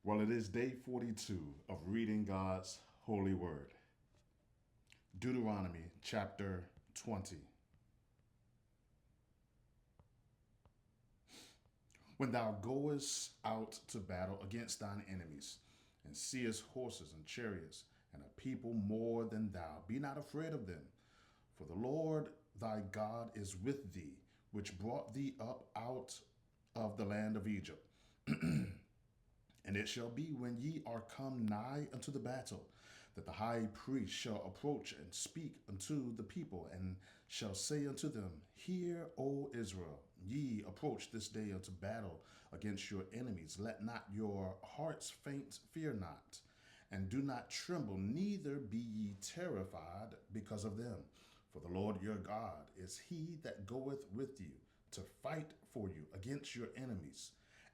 Well, it is day 42 of reading God's holy word. Deuteronomy chapter 20. When thou goest out to battle against thine enemies, and seest horses and chariots, and a people more than thou, be not afraid of them. For the Lord thy God is with thee, which brought thee up out of the land of Egypt. And it shall be when ye are come nigh unto the battle, that the high priest shall approach and speak unto the people, and shall say unto them, Hear, O Israel, ye approach this day unto battle against your enemies. Let not your hearts faint, fear not, and do not tremble, neither be ye terrified because of them. For the Lord your God is he that goeth with you to fight for you against your enemies.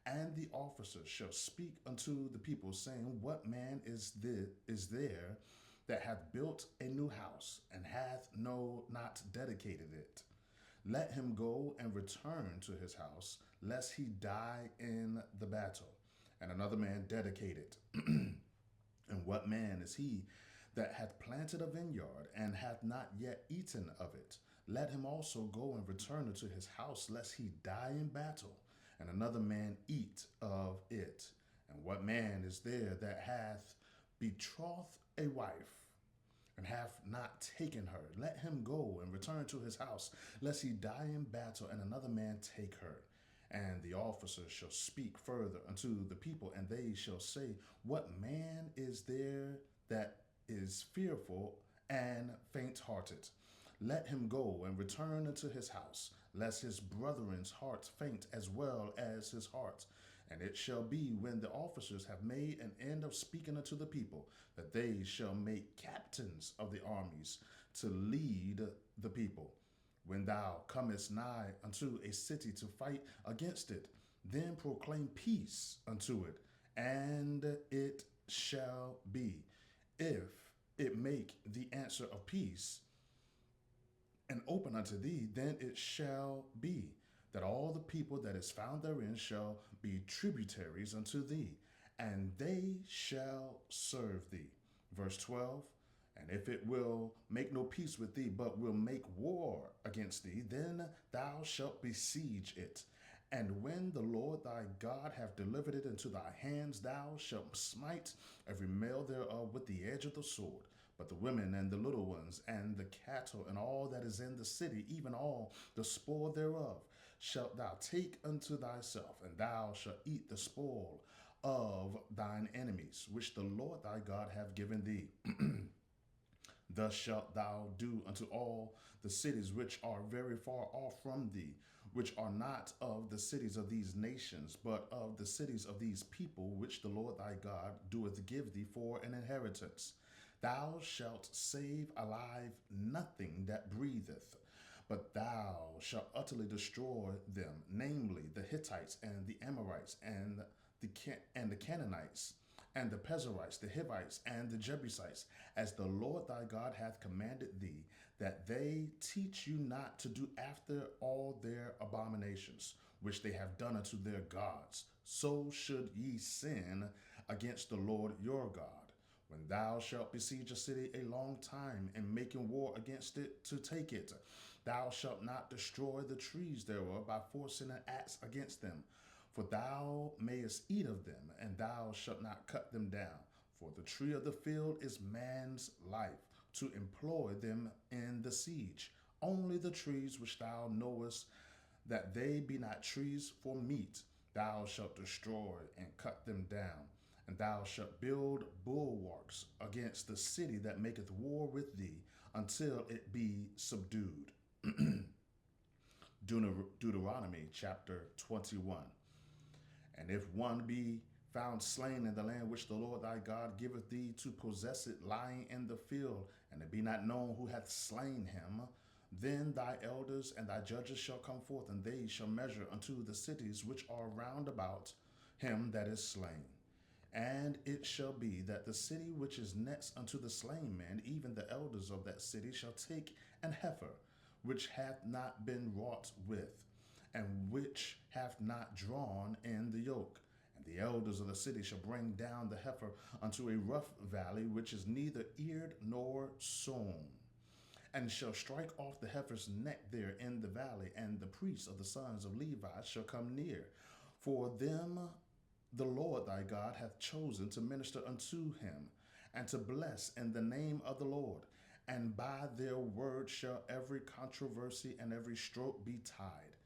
And the officers shall speak unto the people, saying, What man is there that hath built a new house, and hath not dedicated it? Let him go and return to his house, lest he die in the battle. And another man dedicate it. And what man is he that hath planted a vineyard, and hath not yet eaten of it? Let him also go and return unto his house, lest he die in battle, and another man eat of it. And what man is there that hath betrothed a wife, and hath not taken her? Let him go and return to his house, lest he die in battle, and another man take her. And the officers shall speak further unto the people, and they shall say, What man is there that is fearful and faint hearted? Let him go and return unto his house, lest his brethren's hearts faint as well as his heart. And it shall be when the officers have made an end of speaking unto the people, that they shall make captains of the armies to lead the people. When thou comest nigh unto a city to fight against it, then proclaim peace unto it, and it shall be, if it make the answer of peace and open unto thee, then it shall be that all the people that is found therein shall be tributaries unto thee, and they shall serve thee. Verse 12. And if it will make no peace with thee, but will make war against thee, then thou shalt besiege it. And when the Lord thy God hath delivered it into thy hands, thou shalt smite every male thereof with the edge of the sword. But the women and the little ones, and the cattle, and all that is in the city, even all the spoil thereof, shalt thou take unto thyself, and thou shalt eat the spoil of thine enemies, which the Lord thy God hath given thee. Thus shalt thou do unto all the cities which are very far off from thee, which are not of the cities of these nations, but of the cities of these people, which the Lord thy God doeth give thee for an inheritance. Thou shalt save alive nothing that breatheth, but thou shalt utterly destroy them, namely the Hittites and the Amorites and the Canaanites and the Perizzites, the Hivites, and the Jebusites, as the Lord thy God hath commanded thee, that they teach you not to do after all their abominations, which they have done unto their gods. So should ye sin against the Lord your God. When thou shalt besiege a city a long time, in making war against it to take it, thou shalt not destroy the trees thereof by forcing an axe against them. For thou mayest eat of them, and thou shalt not cut them down. For the tree of the field is man's life, to employ them in the siege. Only the trees which thou knowest that they be not trees for meat, thou shalt destroy and cut them down. And thou shalt build bulwarks against the city that maketh war with thee, until it be subdued. Deuteronomy chapter 21. And if one be found slain in the land which the Lord thy God giveth thee to possess it, lying in the field, and it be not known who hath slain him, then thy elders and thy judges shall come forth, and they shall measure unto the cities which are round about him that is slain. And it shall be that the city which is next unto the slain man, even the elders of that city, shall take an heifer, which hath not been wrought with, and which hath not drawn in the yoke, And the elders of the city shall bring down the heifer unto a rough valley, which is neither eared nor sown, and shall strike off the heifer's neck there in the valley, and the priests of the sons of Levi shall come near. For them the Lord thy God hath chosen to minister unto him, and to bless in the name of the Lord. And by their word shall every controversy and every stroke be tied.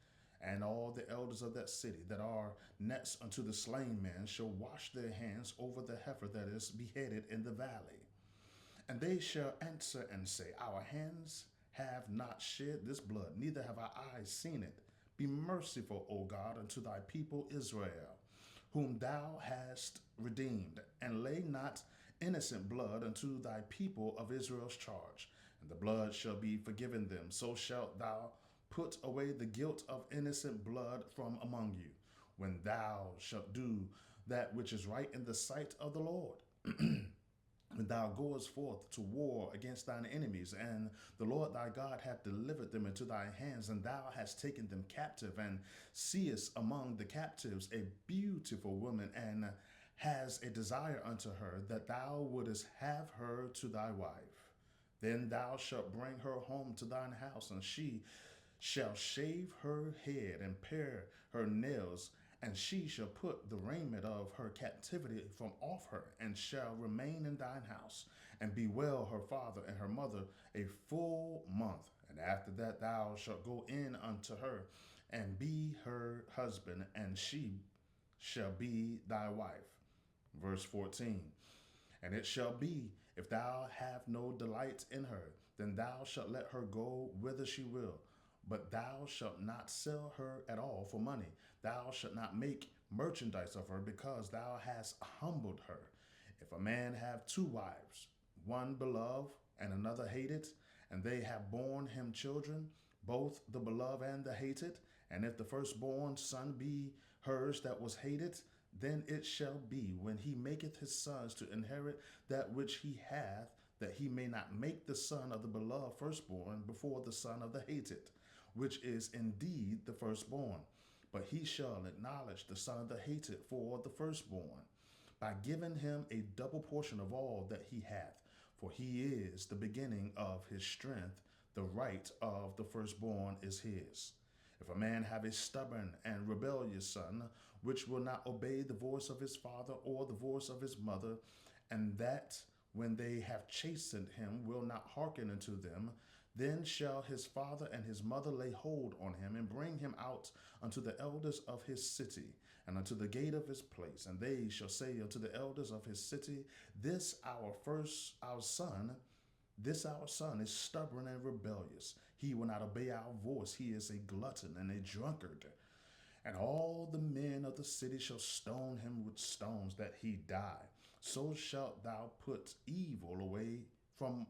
And all the elders of that city that are next unto the slain man shall wash their hands over the heifer that is beheaded in the valley. And they shall answer and say, Our hands have not shed this blood, neither have our eyes seen it. Be merciful, O God, unto thy people Israel, whom thou hast redeemed, and lay not innocent blood unto thy people of Israel's charge. And the blood shall be forgiven them. So shalt thou put away the guilt of innocent blood from among you, when thou shalt do that which is right in the sight of the Lord. When thou goest forth to war against thine enemies, and the Lord thy God hath delivered them into thy hands, and thou hast taken them captive, and seest among the captives a beautiful woman, and has a desire unto her, that thou wouldest have her to thy wife. Then thou shalt bring her home to thine house, and she shall shave her head and pare her nails, and she shall put the raiment of her captivity from off her, and shall remain in thine house, and bewail her father and her mother a full month. And after that thou shalt go in unto her, and be her husband, and she shall be thy wife. Verse 14. And it shall be, if thou have no delight in her, then thou shalt let her go whither she will. But thou shalt not sell her at all for money. Thou shalt not make merchandise of her, because thou hast humbled her. If a man have two wives, one beloved and another hated, and they have borne him children, both the beloved and the hated, and if the firstborn son be hers that was hated, then it shall be, when he maketh his sons to inherit that which he hath, that he may not make the son of the beloved firstborn before the son of the hated, which is indeed the firstborn. But he shall acknowledge the son of the hated for the firstborn, by giving him a double portion of all that he hath. For he is the beginning of his strength, the right of the firstborn is his. If a man have a stubborn and rebellious son, which will not obey the voice of his father or the voice of his mother, and that when they have chastened him will not hearken unto them, then shall his father and his mother lay hold on him, and bring him out unto the elders of his city, and unto the gate of his place. And they shall say unto the elders of his city, This our son is stubborn and rebellious. He will not obey our voice. He is a glutton and a drunkard. And all the men of the city shall stone him with stones, that he die. So shalt thou put evil away from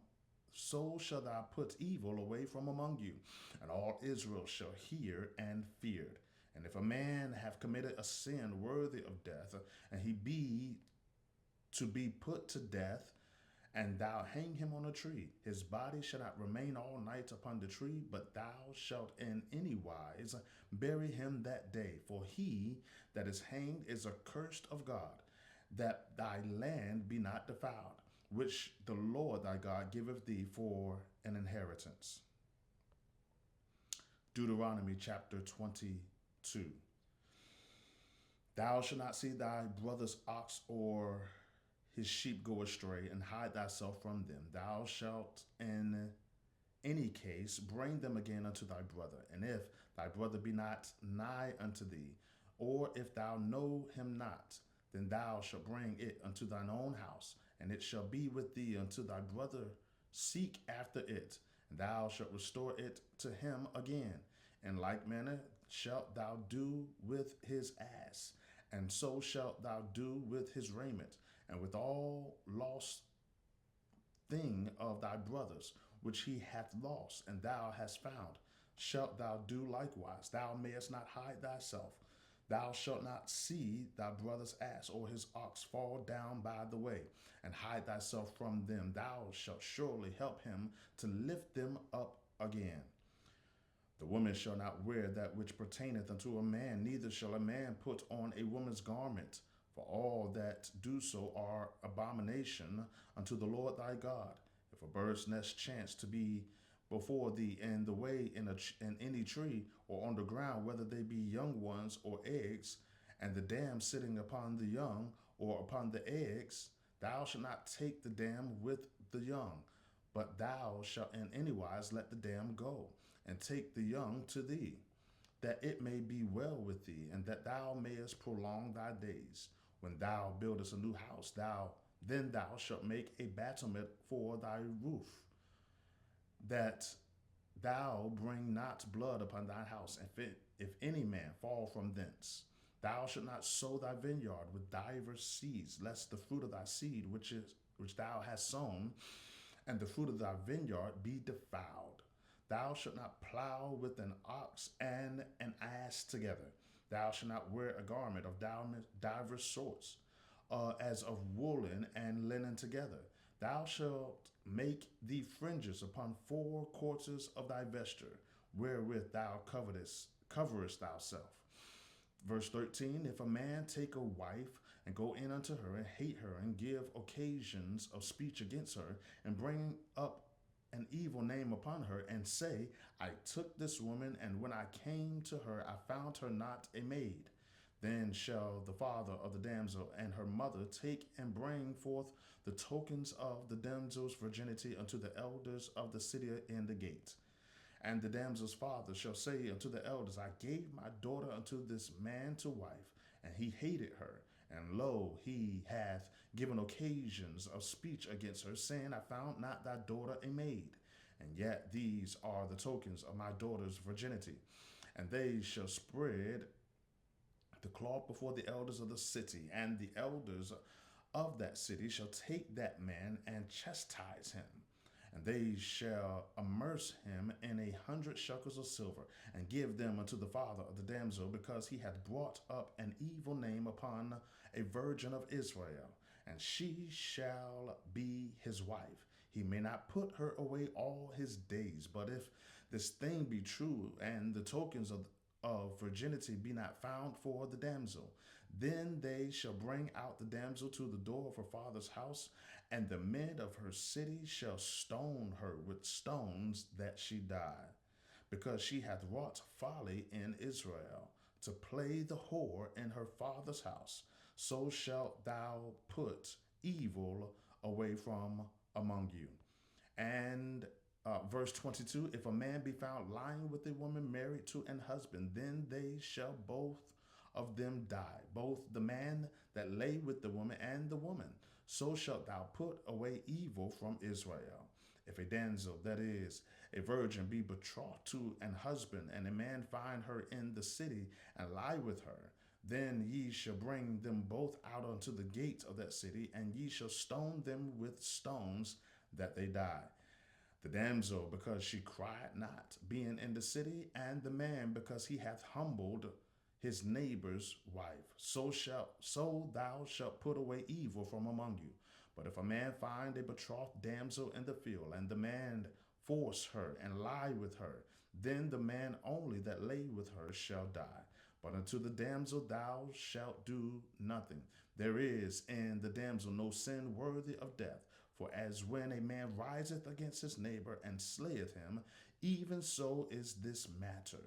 among you, and all Israel shall hear and feared. And if a man have committed a sin worthy of death, and he be to be put to death, and thou hang him on a tree, his body shall not remain all night upon the tree, but thou shalt in any wise bury him that day. For he that is hanged is accursed of God, that thy land be not defiled, which the Lord thy God giveth thee for an inheritance. Deuteronomy chapter 22. Thou shalt not see thy brother's ox or his sheep go astray, and hide thyself from them. Thou shalt in any case bring them again unto thy brother. And if thy brother be not nigh unto thee, or if thou know him not, then thou shalt bring it unto thine own house, and it shall be with thee until thy brother seek after it, and thou shalt restore it to him again. In like manner shalt thou do with his ass, and so shalt thou do with his raiment, and with all lost thing of thy brother's, which he hath lost, and thou hast found, shalt thou do likewise. Thou mayest not hide thyself. Thou shalt not see thy brother's ass or his ox fall down by the way, and hide thyself from them. Thou shalt surely help him to lift them up again. The woman shall not wear that which pertaineth unto a man, neither shall a man put on a woman's garment. For all that do so are abomination unto the Lord thy God. If a bird's nest chance to be before thee in the way in any tree or on the ground, whether they be young ones or eggs, and the dam sitting upon the young or upon the eggs, thou shalt not take the dam with the young, but thou shalt in any wise let the dam go, and take the young to thee, that it may be well with thee, and that thou mayest prolong thy days. When thou buildest a new house, thou shalt make a battlement for thy roof, that thou bring not blood upon thy house, if any man fall from thence. Thou shalt not sow thy vineyard with divers seeds, lest the fruit of thy seed which thou hast sown, and the fruit of thy vineyard be defiled. Thou shalt not plow with an ox and an ass together. Thou shalt not wear a garment of divers sorts, as of woolen and linen together. Thou shalt make thee fringes upon four quarters of thy vesture, wherewith thou coverest thyself. Verse 13, if a man take a wife and go in unto her and hate her and give occasions of speech against her and bring up an evil name upon her and say, I took this woman, and when I came to her, I found her not a maid. Then shall the father of the damsel and her mother take and bring forth the tokens of the damsel's virginity unto the elders of the city in the gate. And the damsel's father shall say unto the elders, I gave my daughter unto this man to wife, and he hated her. And lo, he hath given occasions of speech against her, saying, I found not thy daughter a maid. And yet these are the tokens of my daughter's virginity. And they shall spread the cloth before the elders of the city, and the elders of that city shall take that man and chastise him. And they shall immerse him in 100 shekels of silver, and give them unto the father of the damsel, because he hath brought up an evil name upon a virgin of Israel. And she shall be his wife. He may not put her away all his days. But if this thing be true, and the tokens of virginity be not found for the damsel, then they shall bring out the damsel to the door of her father's house, and the men of her city shall stone her with stones that she die, because she hath wrought folly in Israel, to play the whore in her father's house. So shalt thou put evil away from among you. And verse 22, if a man be found lying with a woman married to an husband, then they shall both of them die, both the man that lay with the woman and the woman. So shalt thou put away evil from Israel. If a damsel, that is, a virgin, be betrothed to an husband, and a man find her in the city and lie with her, then ye shall bring them both out unto the gate of that city, and ye shall stone them with stones that they die. The damsel, because she cried not, being in the city, and the man, because he hath humbled his neighbor's wife. So thou shalt put away evil from among you. But if a man find a betrothed damsel in the field, and the man force her and lie with her, then the man only that lay with her shall die. But unto the damsel thou shalt do nothing. There is in the damsel no sin worthy of death. For as when a man riseth against his neighbor and slayeth him, even so is this matter.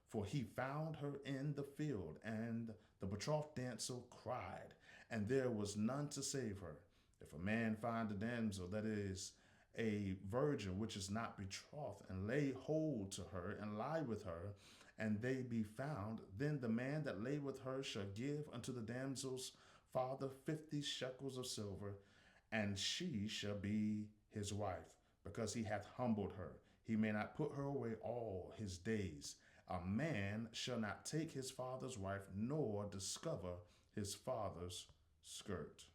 For he found her in the field, and the betrothed damsel cried, and there was none to save her. If a man find a damsel, that is, a virgin which is not betrothed, and lay hold to her, and lie with her, and they be found, then the man that lay with her shall give unto the damsel's father 50 shekels of silver, and she shall be his wife, because he hath humbled her. He may not put her away all his days. A man shall not take his father's wife, nor discover his father's skirt.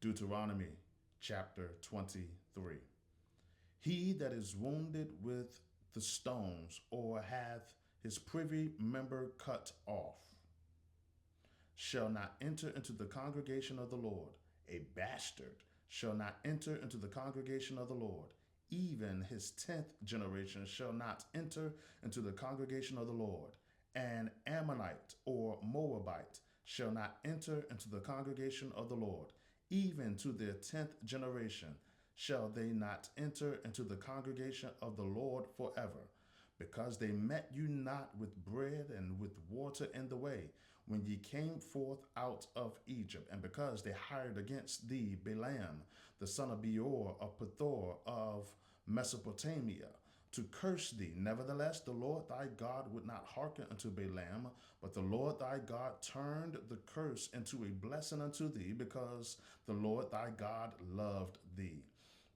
Deuteronomy chapter 23. He that is wounded with the stones, or hath his privy member cut off, shall not enter into the congregation of the Lord. A bastard shall not enter into the congregation of the Lord. Even his 10th generation shall not enter into the congregation of the Lord. An Ammonite or Moabite shall not enter into the congregation of the Lord. Even to their 10th generation shall they not enter into the congregation of the Lord forever, because they met you not with bread and with water in the way, when ye came forth out of Egypt, and because they hired against thee Balaam, the son of Beor of Pethor of Mesopotamia, to curse thee. Nevertheless, the Lord thy God would not hearken unto Balaam, but the Lord thy God turned the curse into a blessing unto thee, because the Lord thy God loved thee.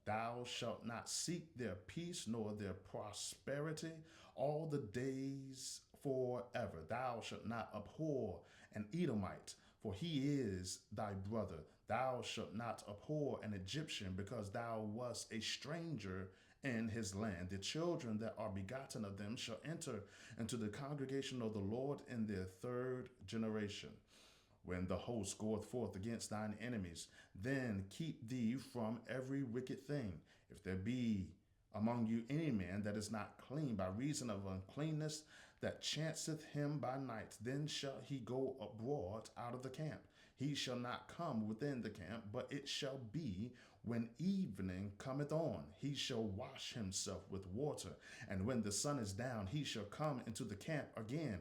Thou shalt not seek their peace nor their prosperity all the days forever. Thou shalt not abhor an Edomite, for he is thy brother. Thou shalt not abhor an Egyptian, because thou wast a stranger in his land. The children that are begotten of them shall enter into the congregation of the Lord in their 3rd generation. When the host goeth forth against thine enemies, then keep thee from every wicked thing. If there be among you any man that is not clean by reason of uncleanness that chanceth him by night, then shall he go abroad out of the camp. He shall not come within the camp, but it shall be when evening cometh on, he shall wash himself with water, and when the sun is down, he shall come into the camp again.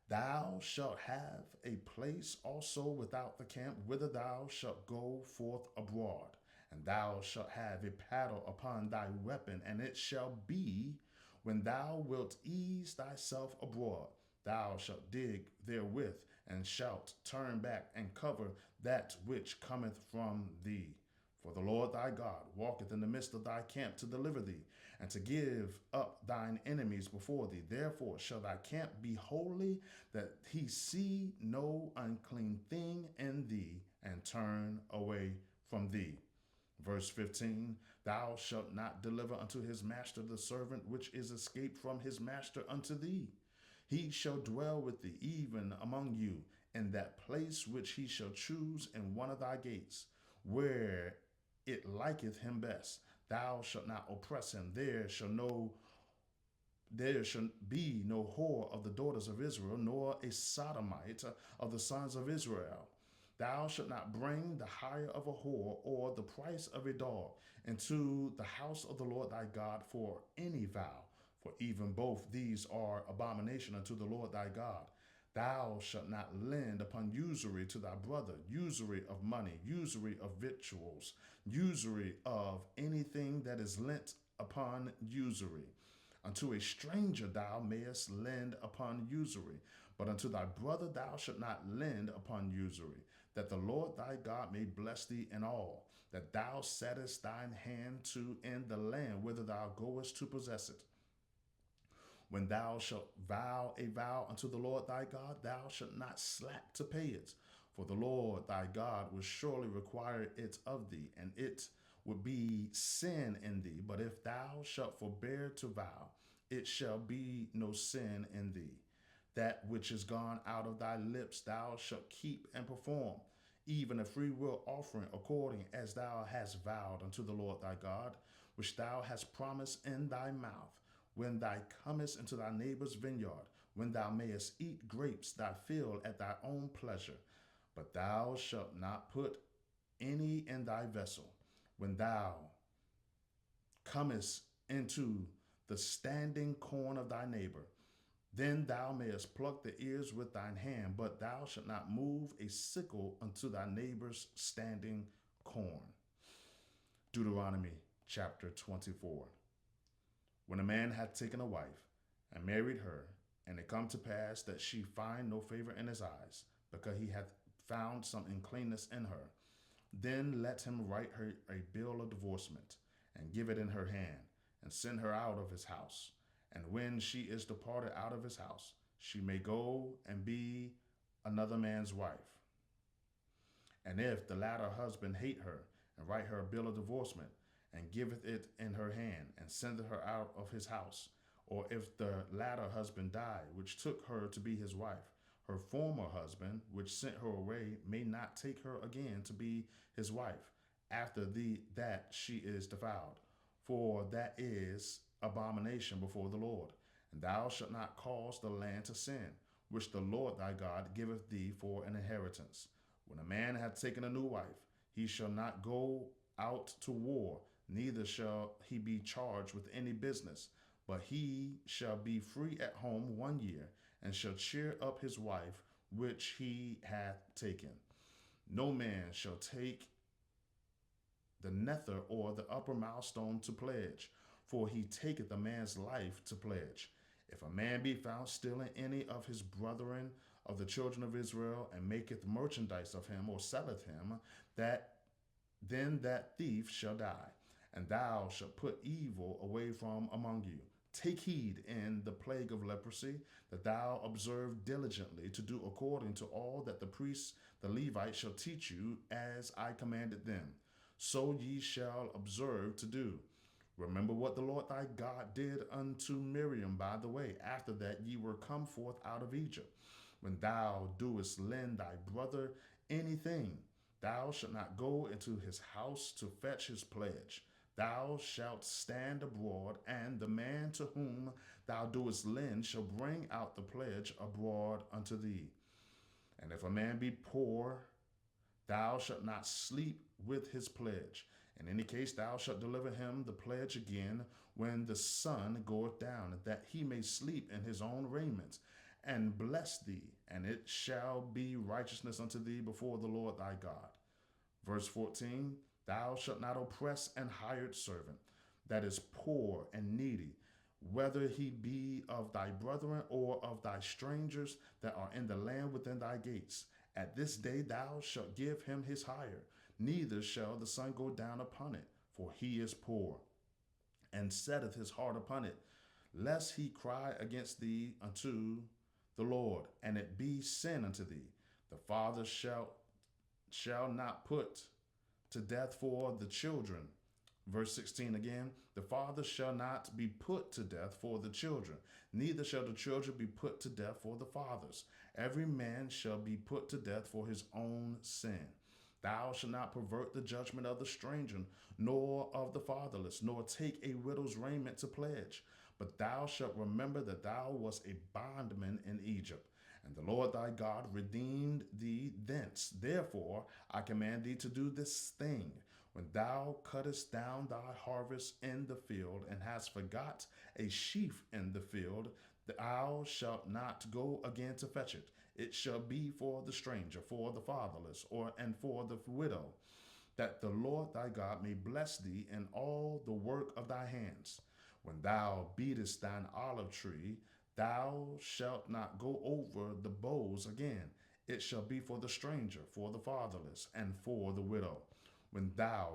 Thou shalt have a place also without the camp, whither thou shalt go forth abroad. And thou shalt have a paddle upon thy weapon, and it shall be, when thou wilt ease thyself abroad, thou shalt dig therewith, and shalt turn back and cover that which cometh from thee. For the Lord thy God walketh in the midst of thy camp to deliver thee, and to give up thine enemies before thee. Therefore shall thy camp be holy, that he see no unclean thing in thee, and turn away from thee. Verse 15, thou shalt not deliver unto his master the servant which is escaped from his master unto thee. He shall dwell with thee, even among you, in that place which he shall choose in one of thy gates, where it liketh him best. Thou shalt not oppress him. There shall be no whore of the daughters of Israel, nor a sodomite of the sons of Israel. Thou shalt not bring the hire of a whore or the price of a dog into the house of the Lord thy God for any vow, for even both these are abomination unto the Lord thy God. Thou shalt not lend upon usury to thy brother, usury of money, usury of victuals, usury of anything that is lent upon usury. Unto a stranger thou mayest lend upon usury, but unto thy brother thou shalt not lend upon usury, that the Lord thy God may bless thee in all that thou settest thine hand to in the land whither thou goest to possess it. When thou shalt vow a vow unto the Lord thy God, thou shalt not slack to pay it, for the Lord thy God will surely require it of thee, and it would be sin in thee. But if thou shalt forbear to vow, it shall be no sin in thee. That which is gone out of thy lips thou shalt keep and perform, even a freewill offering, according as thou hast vowed unto the Lord thy God, which thou hast promised in thy mouth, when thou comest into thy neighbor's vineyard, when thou mayest eat grapes thy fill at thy own pleasure. But thou shalt not put any in thy vessel. When thou comest into the standing corn of thy neighbor, then thou mayest pluck the ears with thine hand, but thou shalt not move a sickle unto thy neighbor's standing corn. Deuteronomy chapter 24. When a man hath taken a wife and married her, and it come to pass that she find no favor in his eyes, because he hath found some uncleanness in her, then let him write her a bill of divorcement, and give it in her hand, and send her out of his house. And when she is departed out of his house, she may go and be another man's wife. And if the latter husband hate her, and write her a bill of divorcement, and giveth it in her hand, and sendeth her out of his house, or if the latter husband die, which took her to be his wife, her former husband, which sent her away, may not take her again to be his wife, after that she is defiled. For that is abomination before the Lord. And thou shalt not cause the land to sin, which the Lord thy God giveth thee for an inheritance. When a man hath taken a new wife, he shall not go out to war, neither shall he be charged with any business, but he shall be free at home 1 year, and shall cheer up his wife which he hath taken. No man shall take the nether or the upper milestone to pledge, for he taketh a man's life to pledge. If a man be found stealing any of his brethren of the children of Israel, and maketh merchandise of him, or selleth him, that then that thief shall die, and thou shalt put evil away from among you. Take heed in the plague of leprosy, that thou observe diligently to do according to all that the priests, the Levites, shall teach you, as I commanded them. So ye shall observe to do. Remember what the Lord thy God did unto Miriam by the way, after that ye were come forth out of Egypt. When thou doest lend thy brother anything, thou shalt not go into his house to fetch his pledge. Thou shalt stand abroad, and the man to whom thou doest lend shall bring out the pledge abroad unto thee. And if a man be poor, thou shalt not sleep with his pledge. In any case, thou shalt deliver him the pledge again when the sun goeth down, that he may sleep in his own raiment, and bless thee, and it shall be righteousness unto thee before the Lord thy God. Verse 14, thou shalt not oppress an hired servant that is poor and needy, whether he be of thy brethren or of thy strangers that are in the land within thy gates. At this day thou shalt give him his hire, neither shall the sun go down upon it, for he is poor, and setteth his heart upon it, lest he cry against thee unto the Lord, and it be sin unto thee. The father shall not put to death for the children. Verse 16 again, the father shall not be put to death for the children, neither shall the children be put to death for the fathers. Every man shall be put to death for his own sin. Thou shalt not pervert the judgment of the stranger, nor of the fatherless, nor take a widow's raiment to pledge. But thou shalt remember that thou wast a bondman in Egypt, and the Lord thy God redeemed thee thence. Therefore I command thee to do this thing. When thou cuttest down thy harvest in the field, and hast forgot a sheaf in the field, thou shalt not go again to fetch it. It shall be for the stranger, for the fatherless, and for the widow, that the Lord thy God may bless thee in all the work of thy hands. When thou beatest thine olive tree, thou shalt not go over the boughs again. It shall be for the stranger, for the fatherless, and for the widow. When thou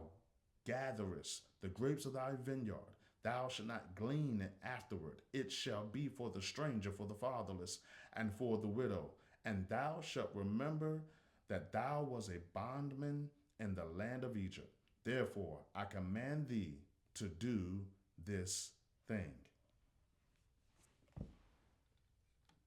gatherest the grapes of thy vineyard, thou shalt not glean it afterward. It shall be for the stranger, for the fatherless, and for the widow. And thou shalt remember that thou wast a bondman in the land of Egypt. Therefore I command thee to do this thing.